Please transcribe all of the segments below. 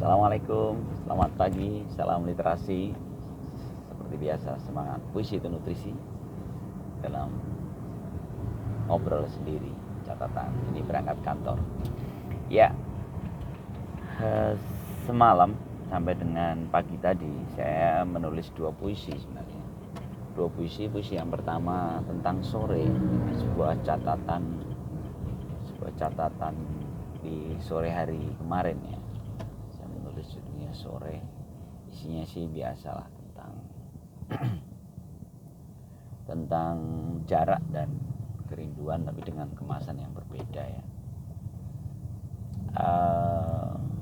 Assalamualaikum, selamat pagi, salam literasi. Seperti biasa, semangat puisi itu nutrisi dalam ngobrol sendiri, catatan ini berangkat kantor. Ya, semalam sampai dengan pagi tadi saya menulis 2 puisi sebenarnya. 2 puisi. Puisi yang pertama tentang sore, sebuah catatan di sore hari kemarin ya. Saya menulis judulnya sore, isinya sih biasalah tentang jarak dan kerinduan, tapi dengan kemasan yang berbeda ya.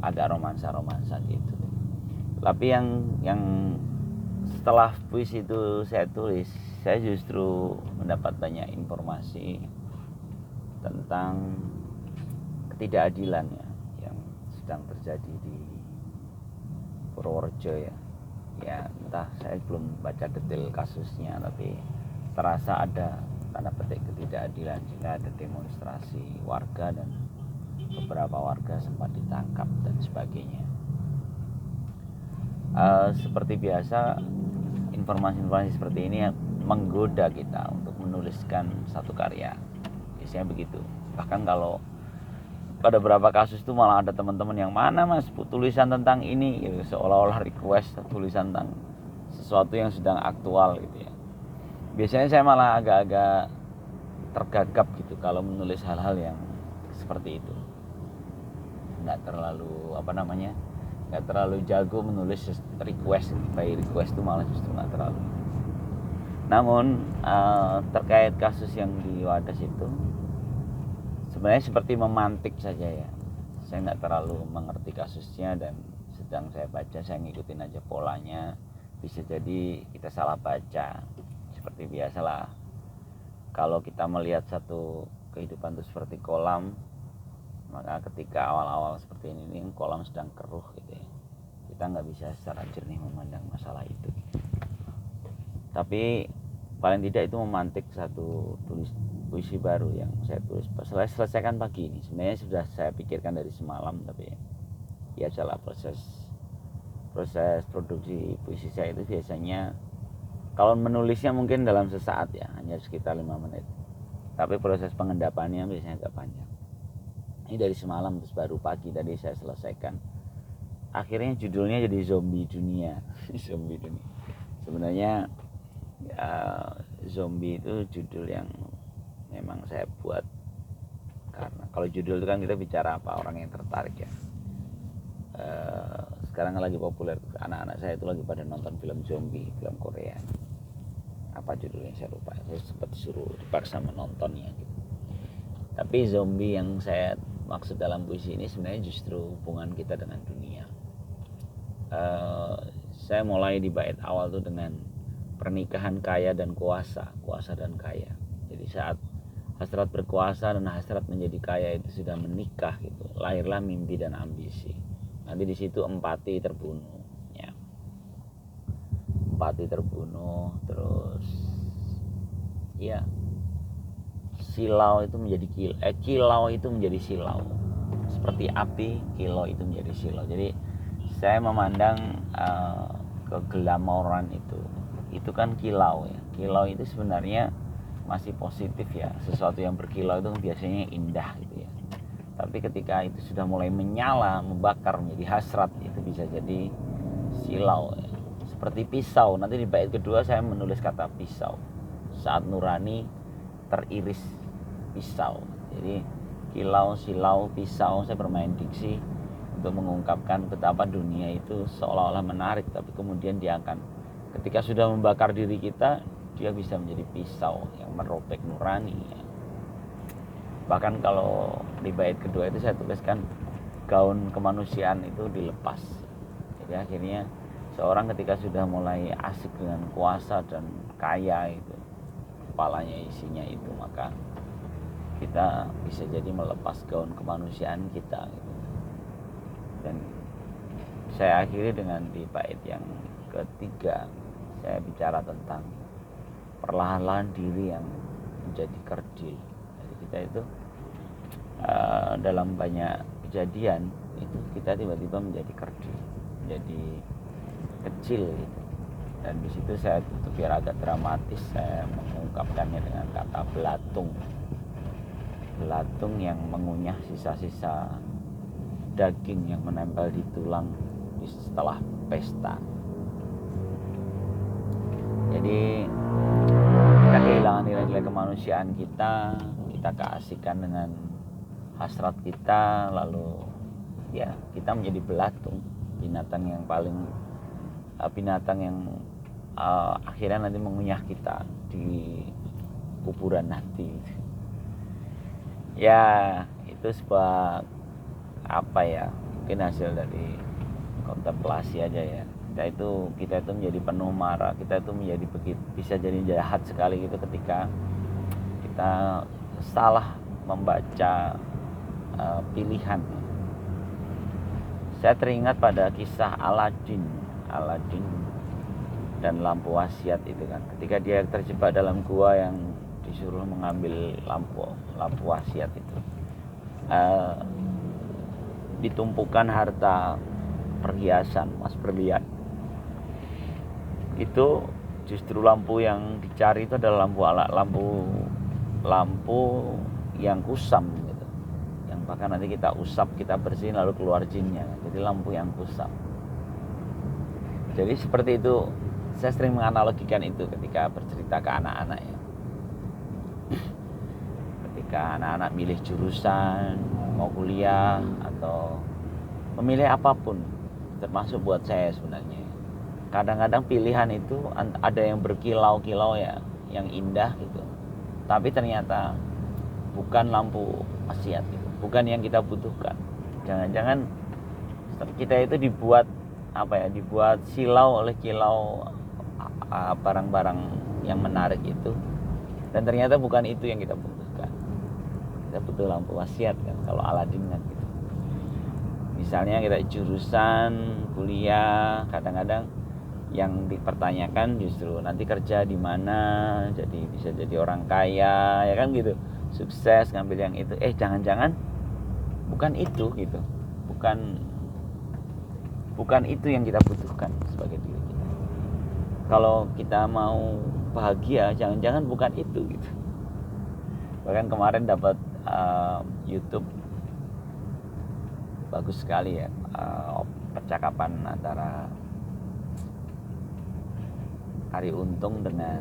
Agak romansa gitu. Tapi yang setelah puisi itu saya tulis, saya justru mendapat banyak informasi tentang ketidakadilan ya, yang sedang terjadi di Purworejo ya. Ya entah, saya belum baca detail kasusnya, tapi terasa ada tanda petik ketidakadilan sehingga ada demonstrasi warga dan beberapa warga sempat ditangkap dan sebagainya. Seperti biasa, informasi-informasi seperti ini menggoda kita untuk menuliskan satu karya. Biasanya begitu. Bahkan kalau pada beberapa kasus itu malah ada teman-teman yang, mana mas tulisan tentang ini gitu, seolah-olah request tulisan tentang sesuatu yang sedang aktual gitu ya. Biasanya saya malah agak-agak tergagap gitu kalau menulis hal-hal yang seperti itu. Nggak terlalu jago menulis request, by request itu malah justru nggak terlalu. Namun terkait kasus yang di Wadas itu sebenarnya seperti memantik saja ya. Saya nggak terlalu mengerti kasusnya, dan sedang saya baca, saya ngikutin aja polanya. Bisa jadi kita salah baca. Seperti biasalah, kalau kita melihat satu kehidupan itu seperti kolam, maka ketika awal-awal seperti ini kolam sedang keruh gitu ya, kita nggak bisa secara jernih memandang masalah itu. Tapi paling tidak itu memantik satu puisi baru yang saya tulis selesaikan pagi ini. Sebenarnya sudah saya pikirkan dari semalam, tapi ya salah proses produksi puisi saya itu biasanya kalau menulisnya mungkin dalam sesaat ya, hanya sekitar 5 menit. Tapi proses pengendapannya biasanya agak panjang. Ini dari semalam, terus baru pagi tadi saya selesaikan. Akhirnya judulnya jadi Zombie Dunia. Zombie Dunia. Sebenarnya zombie itu judul yang memang saya buat karena kalau judul itu kan kita bicara apa, orang yang tertarik ya. Sekarang lagi populer, anak-anak saya itu lagi pada nonton film zombie, film Korea. Apa judulnya saya lupa, saya sempat disuruh dipaksa menontonnya gitu. Tapi zombie yang saya maksud dalam puisi ini sebenarnya justru hubungan kita dengan dunia. Saya mulai di bait awal tuh dengan pernikahan kaya dan kuasa dan kaya. Jadi saat hasrat berkuasa dan hasrat menjadi kaya itu sudah menikah gitu, lahirlah mimpi dan ambisi. Nanti di situ empati terbunuh ya. Empati terbunuh, terus ya silau itu menjadi kilau itu menjadi silau. Seperti api, kilau itu menjadi silau. Jadi saya memandang keglamoran itu kan kilau ya. Kilau itu sebenarnya masih positif ya. Sesuatu yang berkilau itu biasanya indah gitu ya. Tapi ketika itu sudah mulai menyala, membakar menjadi hasrat, itu bisa jadi silau ya. Seperti pisau. Nanti di bait kedua saya menulis kata pisau. Saat nurani teriris pisau. Jadi kilau, silau, pisau, saya bermain diksi untuk mengungkapkan betapa dunia itu seolah-olah menarik, tapi kemudian dia akan, ketika sudah membakar diri kita, dia bisa menjadi pisau yang merobek nurani ya. Bahkan kalau di bait kedua itu saya tuliskan gaun kemanusiaan itu dilepas. Jadi akhirnya seorang ketika sudah mulai asik dengan kuasa dan kaya itu, kepalanya isinya itu, maka kita bisa jadi melepas gaun kemanusiaan kita gitu. Dan saya akhiri dengan di bait yang ketiga, saya bicara tentang perlahan-lahan diri yang menjadi kerdil. Jadi kita itu dalam banyak kejadian itu kita tiba-tiba menjadi kerdil, menjadi kecil gitu. Dan di situ saya tutup biar agak dramatis, saya mengungkapkannya dengan kata belatung. Belatung yang mengunyah sisa-sisa daging yang menempel di tulang setelah pesta. Jadi kita kehilangan nilai-nilai kemanusiaan kita keasikan dengan hasrat kita, lalu ya kita menjadi belatung, binatang yang akhirnya nanti mengunyah kita di kuburan nanti. Ya itu sebuah mungkin hasil dari kontemplasi aja ya. Kita itu menjadi penuh marah, kita itu bisa jadi jahat sekali gitu ketika kita salah membaca pilihan. Saya teringat pada kisah Aladin dan lampu wasiat itu kan, ketika dia terjebak dalam gua yang disuruh mengambil lampu wasiat itu, ditumpukan harta perhiasan, emas berlian. Itu justru lampu yang dicari itu adalah lampu yang kusam gitu, yang bahkan nanti kita usap, kita bersihin lalu keluar jinnya. Jadi lampu yang kusam. Jadi seperti itu, saya sering menganalogikan itu ketika bercerita ke anak-anak ya. Ketika anak-anak milih jurusan, mau kuliah atau memilih apapun, termasuk buat saya sebenarnya. Kadang-kadang pilihan itu ada yang berkilau-kilau ya, yang indah gitu. Tapi ternyata bukan lampu wasiat gitu, bukan yang kita butuhkan. Jangan-jangan kita itu dibuat silau oleh kilau barang-barang yang menarik itu, dan ternyata bukan itu yang kita butuhkan. Kita butuh lampu wasiat kan, kalau Aladin kan gitu. Misalnya kita jurusan kuliah, kadang-kadang yang dipertanyakan justru nanti kerja di mana, jadi bisa jadi orang kaya ya kan gitu, sukses, ngambil yang itu. Jangan-jangan bukan itu gitu, bukan itu yang kita butuhkan sebagai diri kita. Kalau kita mau bahagia, jangan-jangan bukan itu gitu. Bahkan kemarin dapat YouTube bagus sekali ya, percakapan antara Arie Untung dengan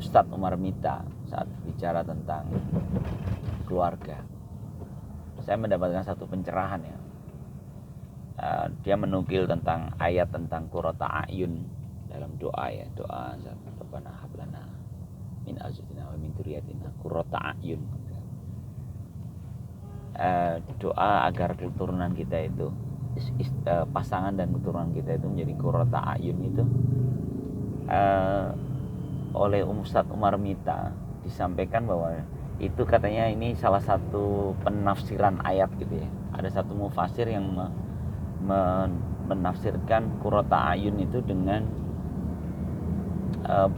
Ustadz Umar Mita saat bicara tentang keluarga. Saya mendapatkan satu pencerahan ya. Dia menukil tentang ayat tentang qurrata a'yun dalam doa ya, doa Rabbana hab lana min azwajina wa min dzurriyyatina qurrata a'yun. Doa agar keturunan kita itu, pasangan dan keturunan kita itu menjadi qurrata a'yun itu, oleh Ustadz Umar Mita disampaikan bahwa itu katanya ini salah satu penafsiran ayat gitu ya. Ada satu mufasir yang menafsirkan qurrata a'yun itu dengan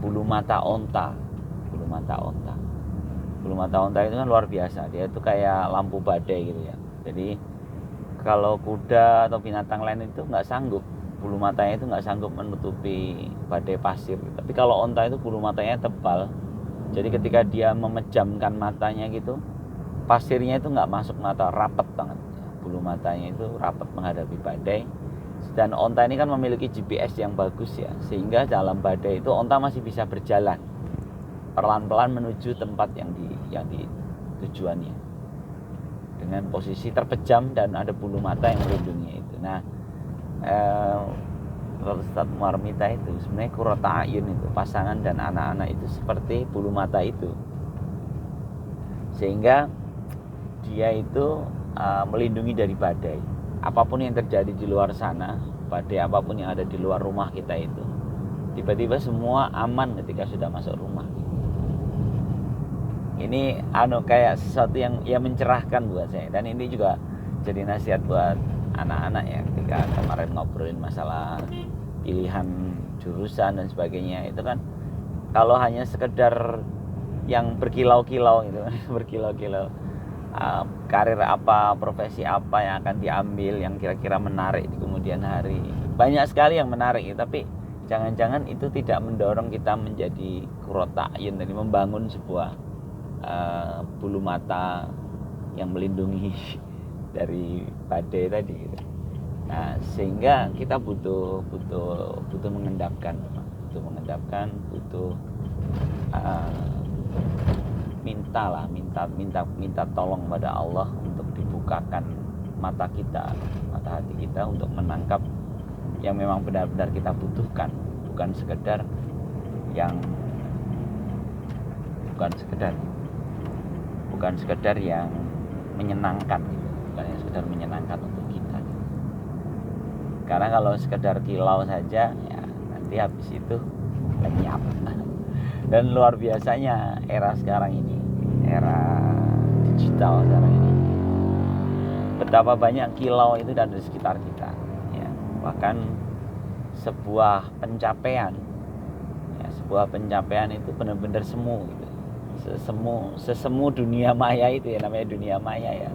bulu mata onta. Bulu mata onta itu kan luar biasa, dia itu kayak lampu badai gitu ya. Jadi kalau kuda atau binatang lain itu nggak sanggup, bulu matanya itu nggak sanggup menutupi badai pasir. Tapi kalau onta itu bulu matanya tebal, jadi ketika dia memejamkan matanya gitu, pasirnya itu nggak masuk mata, rapat banget. Bulu matanya itu rapat menghadapi badai. Dan onta ini kan memiliki GPS yang bagus ya, sehingga dalam badai itu onta masih bisa berjalan perlahan-pelan menuju tempat yang di tujuannya dengan posisi terpejam dan ada bulu mata yang melindungi itu. Nah, Ustadz Umar Mita itu sebenarnya qurrata a'yun itu, pasangan dan anak-anak itu seperti bulu mata itu, sehingga dia itu melindungi dari badai apapun yang terjadi di luar sana, badai apapun yang ada di luar rumah kita itu, tiba-tiba semua aman ketika sudah masuk rumah. Ini kayak sesuatu yang mencerahkan buat saya, dan ini juga jadi nasihat buat anak-anak ya, ketika kemarin ngobrolin masalah pilihan jurusan dan sebagainya. Itu kan kalau hanya sekedar yang berkilau-kilau gitu berkilau-kilau, karir apa, profesi apa yang akan diambil yang kira-kira menarik di kemudian hari. Banyak sekali yang menarik, tapi jangan-jangan itu tidak mendorong kita menjadi qurrata a'yun, jadi membangun sebuah bulu mata yang melindungi dari badai tadi gitu. Nah, sehingga kita butuh mengendapkan, butuh minta tolong pada Allah untuk dibukakan mata hati kita untuk menangkap yang memang benar-benar kita butuhkan, bukan sekedar yang menyenangkan gitu. Bukan yang sekedar menyenangkan untuk kita gitu. Karena kalau sekedar kilau saja ya nanti habis itu lenyap. Dan luar biasanya era sekarang ini, era digital sekarang ini, betapa banyak kilau itu ada di sekitar kita ya. Bahkan sebuah pencapaian itu benar-benar semu gitu. Sesemu dunia maya itu ya, namanya dunia maya ya.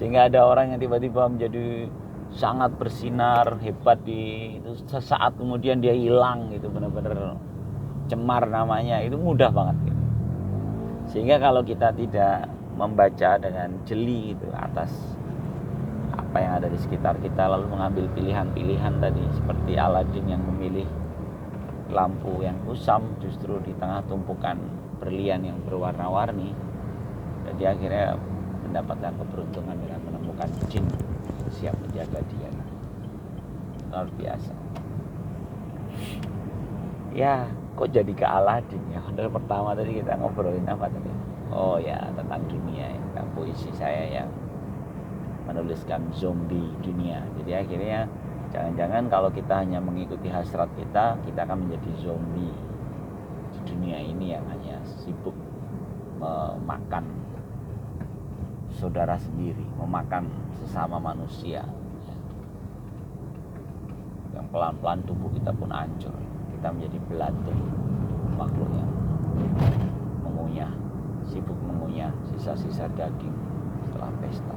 Sehingga ada orang yang tiba-tiba menjadi sangat bersinar hebat itu sesaat kemudian dia hilang gitu, benar-benar cemar namanya, itu mudah banget gitu. Sehingga kalau kita tidak membaca dengan jeli itu atas apa yang ada di sekitar kita, lalu mengambil pilihan-pilihan tadi seperti Aladin yang memilih lampu yang kusam justru di tengah tumpukan berlian yang berwarna-warni, jadi akhirnya mendapatkan keberuntungan dengan menemukan jin siap menjaga dia. Luar biasa ya. Kok jadi ke Aladin ya? Dari pertama tadi kita ngobrolin apa tadi? Oh ya, tentang dunia ya. Puisi saya yang menuliskan zombie dunia. Jadi akhirnya jangan-jangan kalau kita hanya mengikuti hasrat kita akan menjadi zombie di dunia ini yang hanya sibuk memakan saudara sendiri, memakan sesama manusia. Yang pelan-pelan tubuh kita pun hancur. Kita menjadi belatung, makhluk yang sibuk mengunyah sisa-sisa daging setelah pesta.